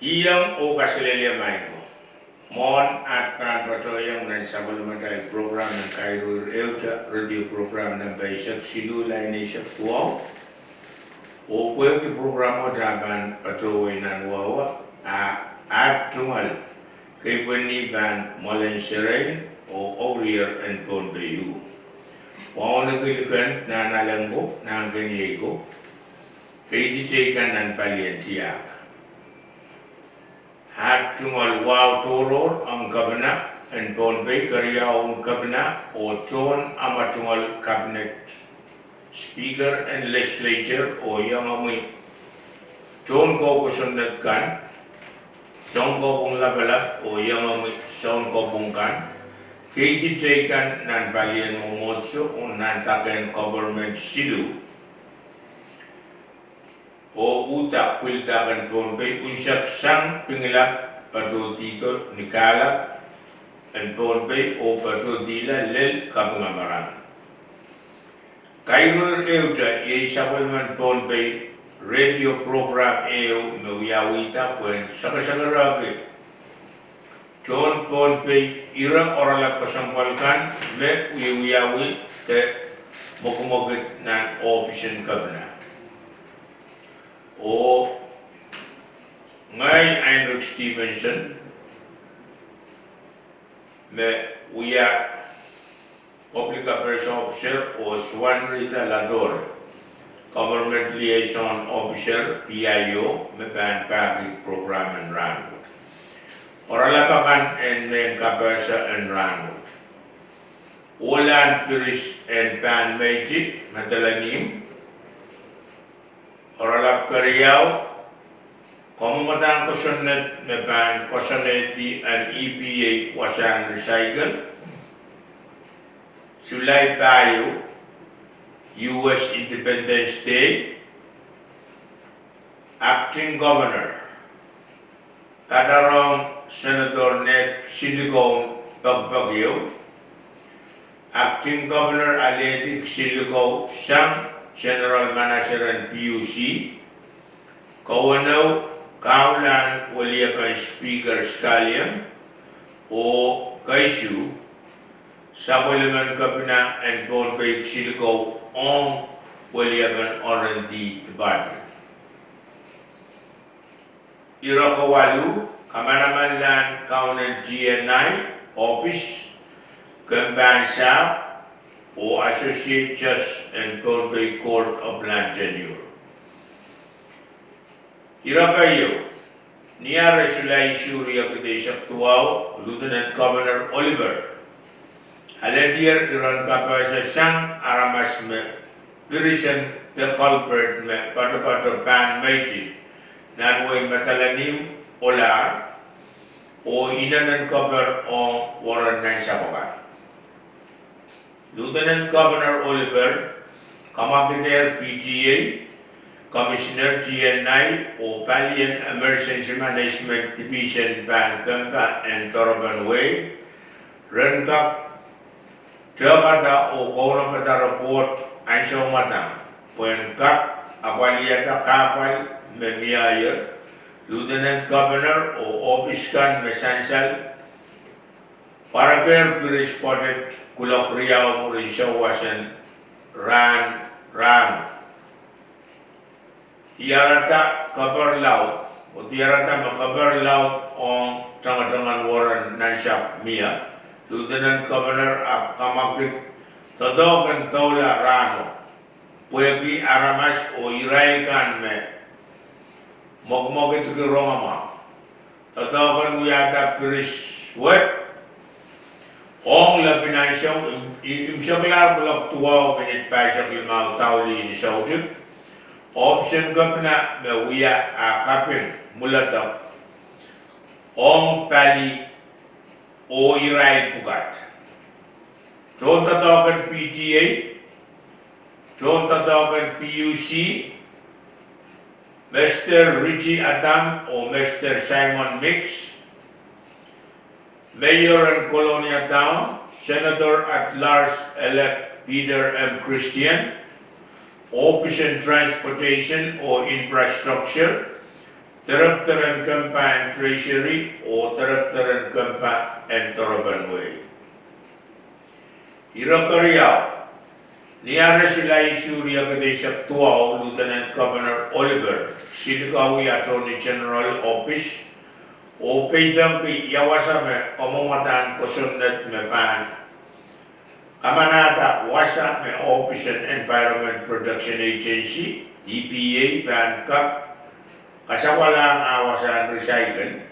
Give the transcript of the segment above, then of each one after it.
Iyang o kasilelya maiko. Mon at patoyang ng supplementary program ng KAIROIHR EHTE radio program ng Basic Silulay ni Saktuaw. O pwede programo daban patuloy ng wawa at tungal kay paniban molen sirain o Orier and Ponbeyu. Wao nagilikan na nalanggo na ganyego kay ditekan ng palientiyak. Hat tungal wow toror ang kabana and Ponbey karyaw ang kabana o ton amatungal cabinet speaker and legislature o yang amoy ton ko kusunod kan song ko pong labalap o yang amoy song ko pong kan kay ditekan ng balian mongotso o nantaken government silu o utak piltakan Ponbey unsak sang pingilap pato dito nikalap and Ponbey o pato dila lel kapungamarang. KAIROIHR EHTE ay supplement Ponbey radio program eo mewiyawita puen sakasagarake. John Ponbey irang oralap pasampalkan me uyawi te mokumogit ng opisyon kabna. O ngay Heinrich Stevenson me uya public affairs officer o Swan Rita Lador government liaison officer PIO me ban pagi program and Ranwood oralapakan and men kapasa and Ranwood Olan Piris and Pan Meiji Matalanim Oralap Kariyaw, Komumatang Kosonet Mepan Kosoneti and EPA Wasan Recycle, Sulay Bayo, US Independence Day, Acting Governor, Tadarong Senator Ned Silicone Pagbagyo, Acting Governor Aletic Silico Sam General Manager and PUC, Kawanaw, Kaulan, Waliapan Speaker Scallion, o Kaisu, Sapaliman Kapina and Ponbey Silico on Waliapan R&D Department. Irakawalu, Kamanaman Land County GNI Office, Kambansa, o Associate Justice and Ponbey Court of Land Tenure. Irakayo, Niara Sulay Surya Kadesak Tuaw, Lieutenant Governor Oliver. Halatier Iran Kapasa Sang Aramas me Pirisan the culprit me Pato Pan Meiji, Nanway Matalanim Olar, o Inanan Cover on Warren Nansapakan. Lieutenant Governor Oliver, Commander PTA, Commissioner GNI o Palian Emergency Management Division Bancampa and Toroban Way, Renkap, Trabata o Korapata Report Anso Matang, Puenkap, Apaliata Kapal, Memiayer, Lieutenant Governor o Ofiskan Mesansal, Paraker Spotted Kulok Riau Murisha Wasan Ran Tiarata Kabar Laut o Tiarata Makabar Laut on Tangatangan Warren Nanshap Mia Lieutenant Governor of Kamakit Todokan Tola Rano Pueki Aramas o Irail Kan me Mogmogit Romama Todokan Uyata Piris Wet Ong labinan siya, imsaklar bulak tuwa o minit pa siya kilmaw tawli ni Saudip. option kapna me uya a kapin mulata ong pali o irai pukat. Trota token PTA, trota token PUC, Mr. Richie Adam or Mr. Simon Mix, Mayor and Colonia Town, Senator at Large elect Peter M. Christian, Office and Transportation or Infrastructure, Director and Campaign Treasury or Director and Campaign and Toroban Way. Irakariyaw, niyara sila isuri Agdesha Tuaw, Lieutenant Governor Oliver, Sinikawi Attorney General Office, o peitang ki yawasame omomatan kosunnet me pan. Kamanata wasa me Office and Environment Protection Agency, EPA, pan kap, kasawalang awasan recycle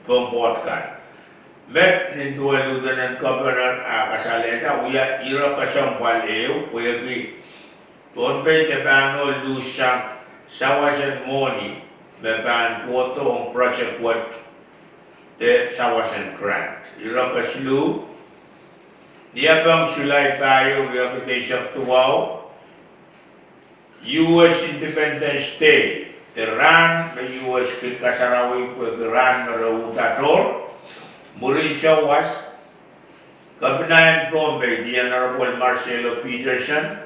pempotkan. Met nintuan Lieutenant Governor kasaleta uya ira kasampal puya ki tonpe te pano lusang sawasan moni me pan potong project what te sawasan grant. Ira kaslu dia bang sulay payo uya Agdesha Tuaw US Independence Day te ran me US ki kasarawi puya ki ran me rautator Murin siya was Kabinayan Bombay, the Honorable Marcelo Peterson,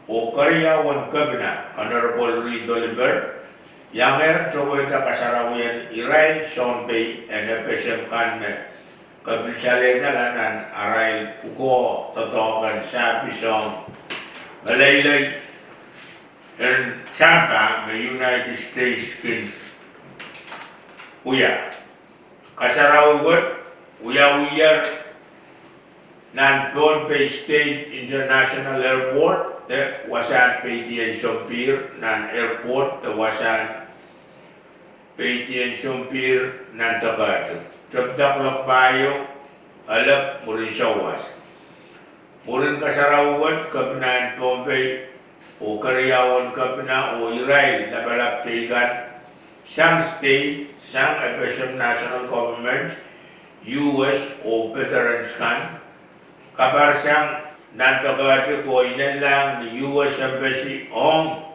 o Kariyawan Kabina, Honorable Reed Oliver, Yanger, Choweta Kasarawian, Irail, Sean Bay, and FSM Kanme, Kabilsaleta Lanan, Arail, Puko, Totokan, Sapi Song, Malaylay, and Santa, the United States King, Uya. Kasarawi we are nan Pohnpei State International Airport, the wasan Petian Sompir nan airport, the wasan Petian Sompir nan Tagato. Traptaklok payo alap murin sawas. Murin Kasarawat Kapinan Pohnpei o Kariyawan Kapina o Irail labalap tigan Sang state, sang FSM national government, US o veterans kan, kabar sang nantagati ko inan lang the US Embassy on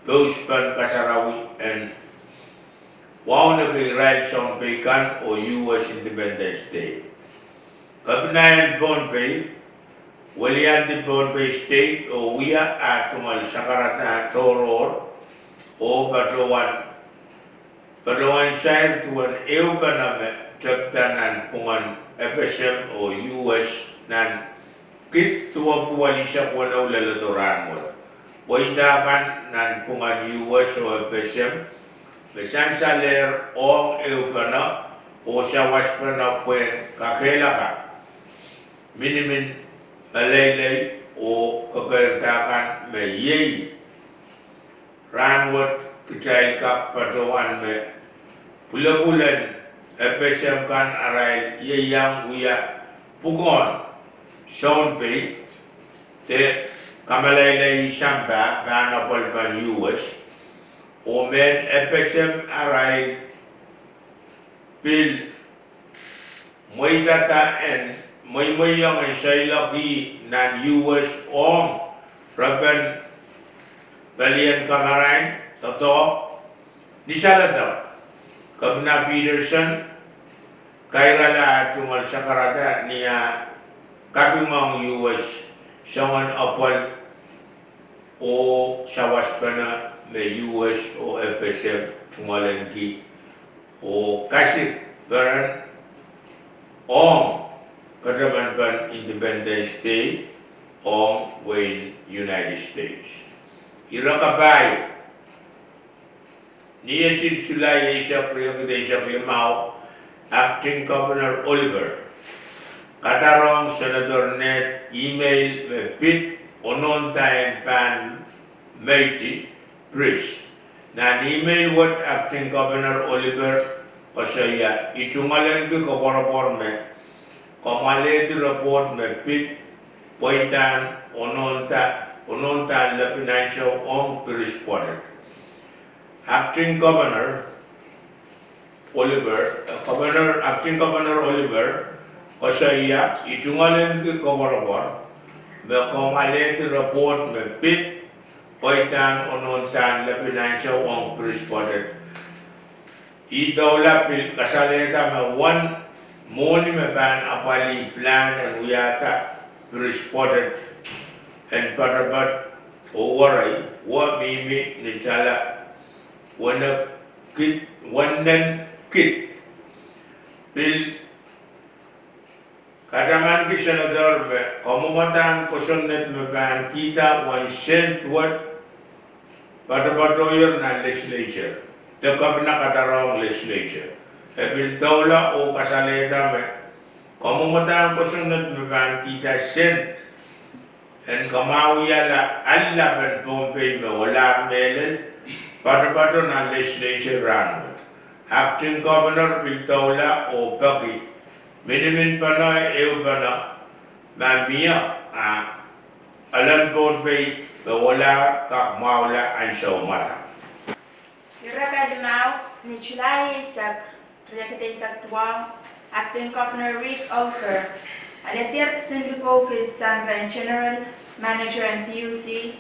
Bospan Kasarawi and wow na kay Rail Song Baykan o US Independence Day. Kabinayan Pohnpei, walian di Pohnpei State o wiya at tumal sakarata Toror o Padawan side to an Eupaname, Chaptanan Pungan FSM o US nan kit tuwa puwali siya kung ano lalaturan mo. Waitakan nan Pungan US o FSM, besan saler o Eupana o sawas pa na puen kakela ka. Minimin alaylay o kagartakan may yay. Ranwat Kecil kap patuan me bulan-bulan FSM kan arai yang uya pugon Sean Bay te kamalay sampa banapol pan US o men FSM arai pil may data and may yang ay saylaki nan US om raban balian kamarain Toto, nisalata, Kabna Peterson, kairala tumal sa karata niya kapimang US sawan apal o sawas pa na may US o FSM tumalan ki o kasi peran om kataman ban Independence Day om Wayne United States. Irakabay Niya silsulay Asia Agdesha Limao, Acting Governor Oliver, Katarong Senator Net, email Pit Onontayan Pan Meiti, Priest. Na email what Acting Governor Oliver pasaya itungalan ko kaparaporme, kamali di report me Pit poitan ononta la financial on responded. Acting Governor Acting Governor Oliver, Osaya, Itungalen Kogorobor, me komale ti report me pit, poitan onontan la financial on responded. Itaula pil kasaleta me one morning me ban apali plan and uyata responded and patabat overai wa mimi ni chala wana kit wanan kit pil katangan ki senador me komumatan kosonnet me ban kita one cent what patabat na legislature the kabna katarong legislature ebil taula o kasaleta me komumatan kosonnet me ban kita cent en kamawiyala alla ben pompe me wala melen patabato na legislature ranwat acting governor biltaula o pagi minimin panoy eubana na miya alan pompe me wala ka mawla an mata Iraka limau ni chulai sak rekete sak tua acting governor KAIROIHR Aletir Sinduko Kisandra General Manager and PUC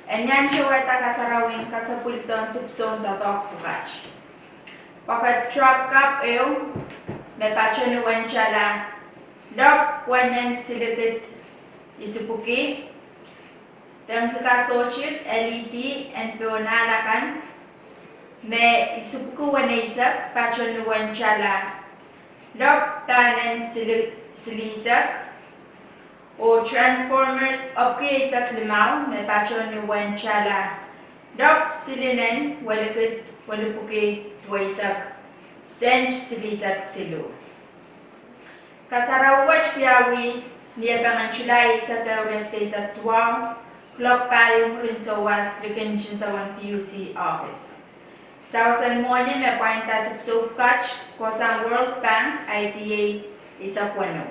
and Yanchawata Kasarawing Kasapulton Tupson Datok Pukach. Pakat Truck Cup Eo Mepachanu Wanchala Dok Wanen Silipit Isupuki Tangka Sochit LET and Peonalakan Me Isupuku Wanesa Pachanu Wanchala Dok Tanen Silizak o Transformers Opkisak Limau me patron ni Wanchala Dok Silinen Walakut Walupuki Twaisak Senj Silizak Silu Kasarawach Piawi Niabangan Chulai Saka Rekte Sak Tuaw Clock Payong Rinsowas Likin Chinsawan PUC Office Sausan Moni me Pointa Tupso Kach Kosang World Bank ITA Isakwano.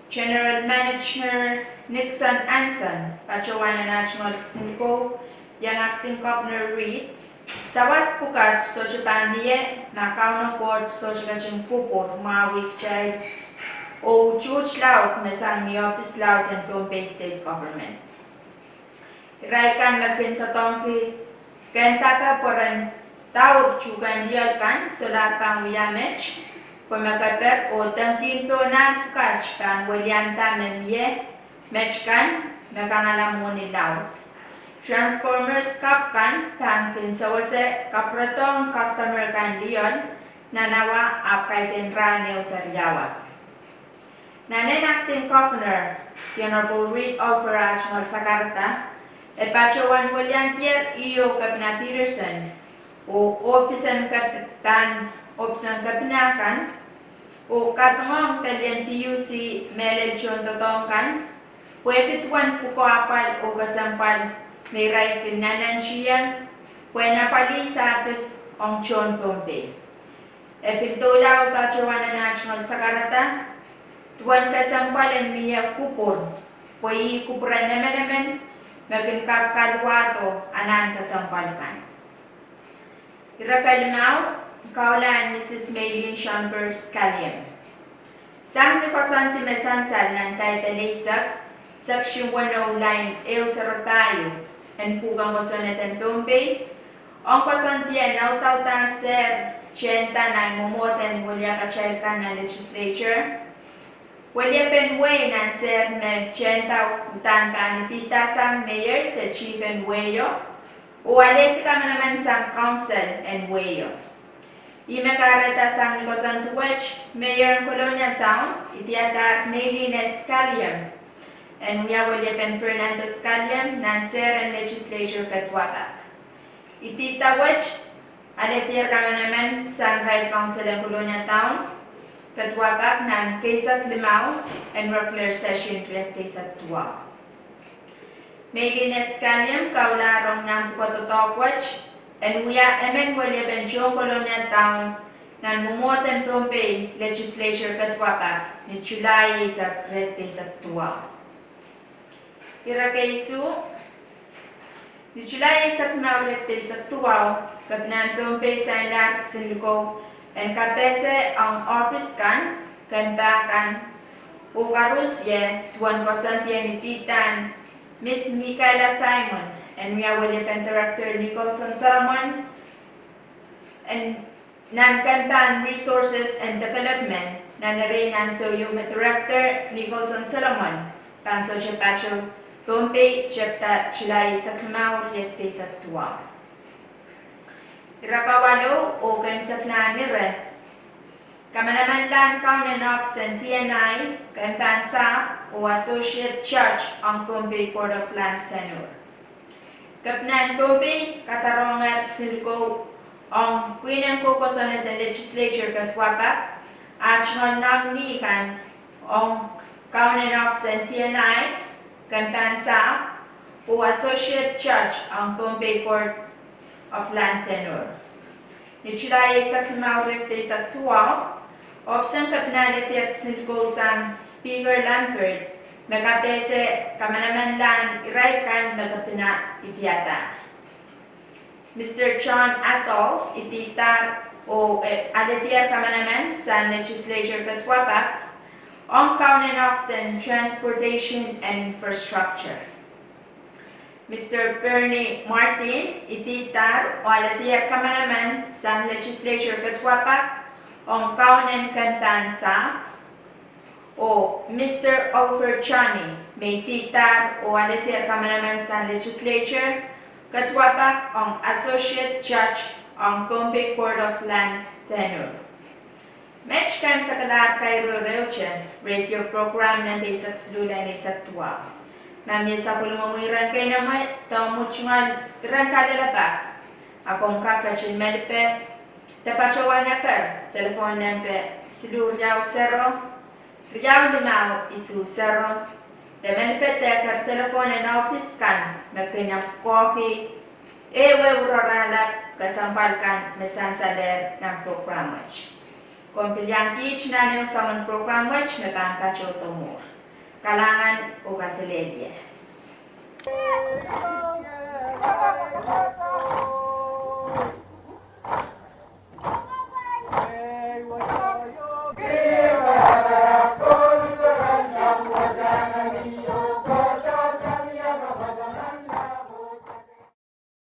General Manager Nixon Anson, Pachawana National Simco, Yang Acting Governor Reed, Sawas Pukat, Sochapamie, Nakauno Court, Sochagachim Pupor, Mawik Chai, O George Laut, Mesang Niopis Laut and Bombay State Government. Raikan Makintotonki, Kentaka Poran, Taur Chugan Lialkan, Solar Pang Yamech, Pemakaper o tangkin peonan kach pan walianta memye mechkan mekangalam law. Transformers kapkan pan pinsawase kapratong customer kan lion nanawa apkaiten raneo teryawa. Nanen acting governor the Honorable KAIROIHR National Sakarta e pachawan waliantier iyo kapna Peterson o opisan kapitan opsan kapinakan o katongong pelian PUC melel chontotongkan puekituan puko apal o kasampal meray kinanan siya puena pali sapes ong chon pompe epiltola o pachawana national sakarata tuan kasampal en miya kupor pui kupuran naman makin kakalwato anan kasampalkan irakalmao Kaulan Mrs. Maylin Chambers Kaliam. Sang ni Kosanti Mesansal ng Taitalisak, Section 10 Line Eo Sarapayo, and Pugang Kosonet and Bombay, Ang Kosanti and Nautautan Ser, Chenta ng Momotan William Kachelkan ng Legislature, William Penway ng Ser Meg Chenta Utan Panitita Sang Mayor, the Chief and Wayo, o aleti kami naman sang Council and Wayo. Imekareta sang Nicosantuwech, Mayor Colonial Town, itiatar Maylin Scallion, and William Fernando Scallion, Nanser and Legislature Katwapak. Ititawech, aletier kami naman sang Right Council and Colonial Town, Katwapak ng Kesat Limao, and Rockler Session Kesat Tuwa. Maylin Scallion, kaularong ng Kototokwech, and we are William and John Colonial Town nan Mumotan Bombay Legislature Katwapak ni Chulay sa Rekte sa Tuwa. ira kay Isu, di Julay sa kumaulikte sa tuwaw, kapnan pumpe sa ilar sinluko, en kapese ang office kan, bakan, ukarus ye, tuan kosantia ni Titan, Miss Michaela Simon, and we are William Director Nicholson Solomon, and non-campaign resources and development, nanare nanso yung Director Nicholson Solomon, panso chepacho, Bombay chapta July sa Kamau yekte sa tuwa. Irakawalo o kem sa nire. Kamanaman lan kaunen of TNI, kampansa o Associate Judge ang Bombay Court of Land Tenure. Kapnan Bombay katarongar silko ang pinang kukusan ng legislature katwapak at namni kan ang kaunen of TNI, kampansa o Associate Judge ang Bombay Court of Land Tenure. Nitulay sa kimaurik sa tuwa, opsan kapnalit at sinilkosan Speaker Lambert, magkapese kamanaman lang iraikan magkapina itiyata. Mr. John Atolf, ititar o aditiyar kamanaman sa legislature katwapak, ang County Office and Transportation and Infrastructure. Mr. Bernie Martin, ititar o alatiya kamanaman sa legislature katwapak ang County Kampansa o Mr. Oliver Chani, may titar o alatiya kamanaman sa legislature katwapak ang Associate Judge ang Bombay Court of Land Tenure. Match kam sa kalat KAIROIHR radio program ng Besak Sedula ni Satwa. Mamya sa pulumumiran kayo naman, tamuchungan rangkadalabak. Akong kakachin melpe, tapachawan nakar, telefon nempe, silu riyaw sero, riyaw limaw isu sero, temelpe tekar telefon na office kan, makinap koki, ewe uroralap, kasampalkan mesansaler ng programaj. Kompilyang kich na niyo sa mga program which may pangkacho tumor. Kalangan o kasilelye.